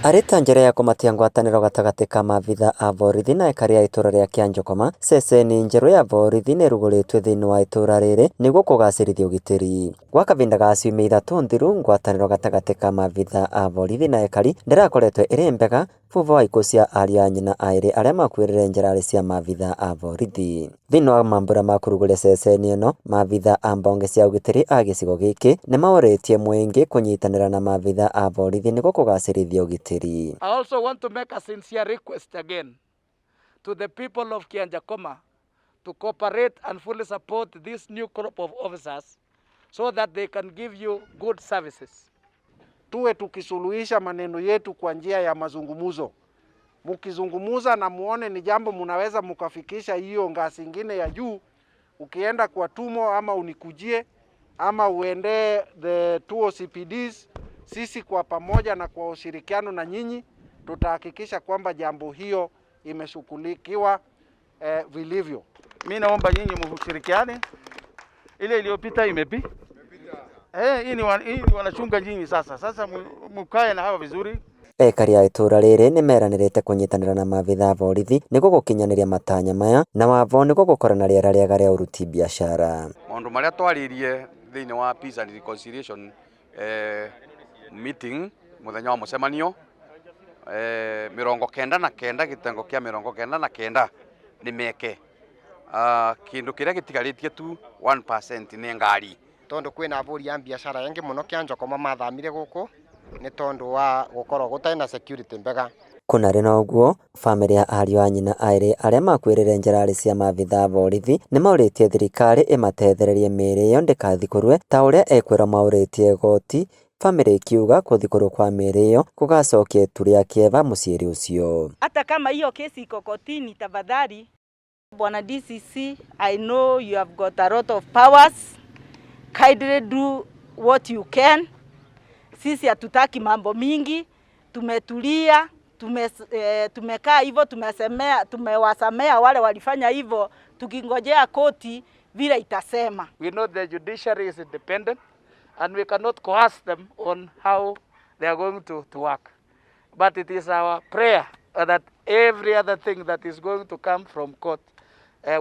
Arita njĩra ya kũmatia ngwatanĩro gatagatĩ ka maabitha a borithi na aikari a itũra rĩa Kĩanjokoma, ceceni njerũ ya borithi nĩrugũrĩtwo thĩinĩ wa itũra rĩrĩ nĩguo kũgacĩrithia ũgitĩri. Gwa kavinda ga ciumia ithatũ thiru, ngwatanĩro gatagatĩ ka maabitha a borithi na aikari ndĩrakoretwo ĩrĩ mbega thutha wa ikuũ cia ariũ a nyina aĩrĩ arĩa makuĩrĩre njĩra cia maabitha a borithi. Thĩinĩ wa mambura ma kũrugũria ceceni ĩno, maabitha a mbonge cia ũgitĩri a gĩcigo gĩkĩ nĩmaũrĩtie mũingĩ kũnyitanĩra na maabitha a borithi nĩguo kũgacĩrithia ũgitĩri. I also want to make a sincere request again to the people of Kĩanjokoma to cooperate and fully support this new crop of officers so that they can give you good services. Tuwe tukisuluhisha maneno yetu kwa njia ya mazungumuzo. Mukizungumuza na muone ni jambo munaweza mukafikisha hiyo ngazi ingine ya juu, ukienda kwa tumo ama unikujie ama uende the 2 OCPDs, sisi kwa pamoja na kwa ushirikiano na nyinyi tutahakikisha kwamba jambo hiyo imeshughulikiwa vilivyo. Mimi naomba nyinyi mshirikiane. Ile iliyopita imepita. Hii ni wanachunga nyinyi sasa. Sasa mkae na hawa vizuri. Aikari a itũra rĩrĩ nĩmeranĩrĩte kũnyitanĩra na maabitha a borithi nĩguo gũkinyanĩria matanya maya na wavo nĩguo gũkorwo na rĩera rĩega rĩa ũruti biacara. Maũndũ marĩa twaririe thĩinĩ wa Peace and Reconciliation meeting muthenya wa mucemanio 99 gitengo kia 99 ni meke. Kindu kiria gitigarĩtie tu 1% ni ngari. Tondu kwina buri ya biacara yengi muno Kĩanjokoma mathamire guku ni tondu wa gukorwo gutai na security mbega. Kuna rĩna ũguo, famĩlĩ ya ariũ a nyina aĩrĩ arĩa makuĩrĩre njĩra cia maabitha a borithi nĩmaũrĩtie thirikari ĩmatethererie mĩĩrĩ ĩyo ndĩkathikũrwe ta ũrĩa ekwĩra maũrĩtie igoti, famĩlĩ ikiuga gũthikũrwo kwa mĩĩrĩ ĩyo kũgacokia itu rĩa kĩeva mũciĩ ũcio. Hata kama hiyo kesi iko kotini, tafadhali Bwana DCC, I know you have got a lot of powers. Kindly do what you can. Sisi hatutaki mambo mingi, tumetulia, tumekaa hivyo, tumewasamea wale walifanya hivyo, tukingojea koti vile itasema. We know the judiciary is independent and we cannot coerce them on how they are going to work. But it is our prayer that every other thing that is going to come from court,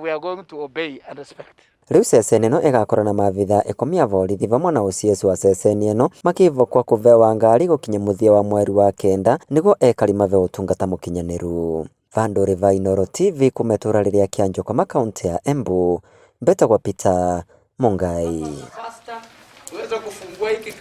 we are going to obey and respect. Rĩu ceceni ĩno ĩgakorwo na maabitha 10 a borithi vamwe na OCS wa ceceni ĩno makĩvokwa kũvewa ngari gũkinya mũthia wa mweri wa kenda nĩguo ekari mave ũtungata mũkinyanĩru. Vandũ Vainoro TV kuma itũra rĩrĩa Kĩanjokoma kaunti ya Embu, mbetagwo Peter Mungai.